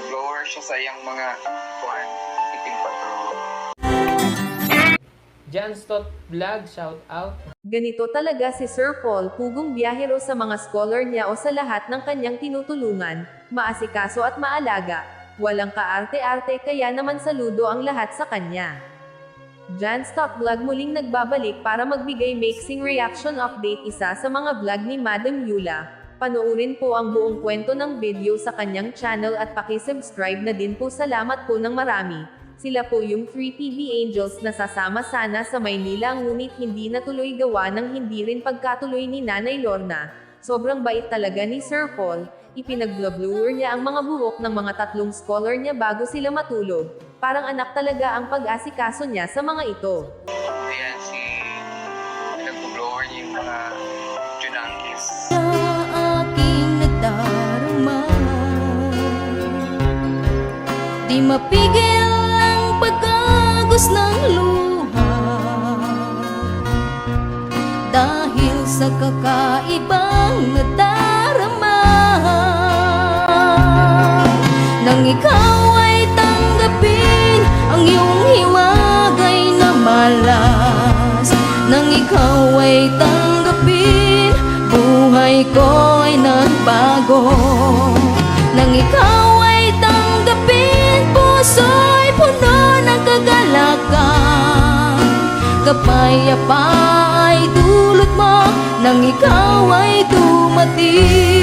nag-lower siya sa iyang mga kuan, iting patrol. Janstot Vlog, shout out. Ganito talaga si Sir Paul, pugong biyahero sa mga scholar niya o sa lahat ng kanyang tinutulungan, maasikaso at maalaga. Walang kaarte-arte kaya naman saludo ang lahat sa kanya. Janstot Vlog muling nagbabalik para magbigay mixing reaction update isa sa mga vlog ni Madam Yula. Panoorin po ang buong kwento ng video sa kanyang channel at paki-subscribe na din po. Salamat po ng marami. Sila po yung 3PB Angels na sasama sana sa Maynila ngunit hindi natuloy gawa ng hindi rin pagkatuloy ni Nanay Lorna. Sobrang bait talaga ni Sir Paul, ipinag-blur niya ang mga buhok ng mga tatlong scholar niya bago sila matulog. Parang anak talaga ang pag-asikaso niya sa mga ito. Ayan si pinag-blower niya yung mga junankies. Sa aking nagdarama, di mapigil ang pagkagos ng luha, dahil sa kakaibang nadarama. Nang ikaw ay tanggapin ang iyong hiwagay na malas, nang ikaw ay tanggapin, buhay ko ay nagbago. Nang ikaw ay tanggapin, puso'y puno ng kagalakan. Kapayapa ay dulot mo nang ikaw ay dumating.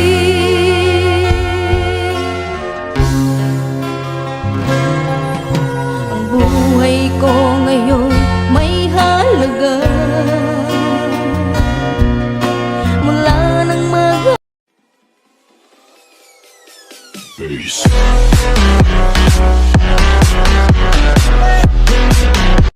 Ang buhay ko ngayon may halaga, mula nang Peace.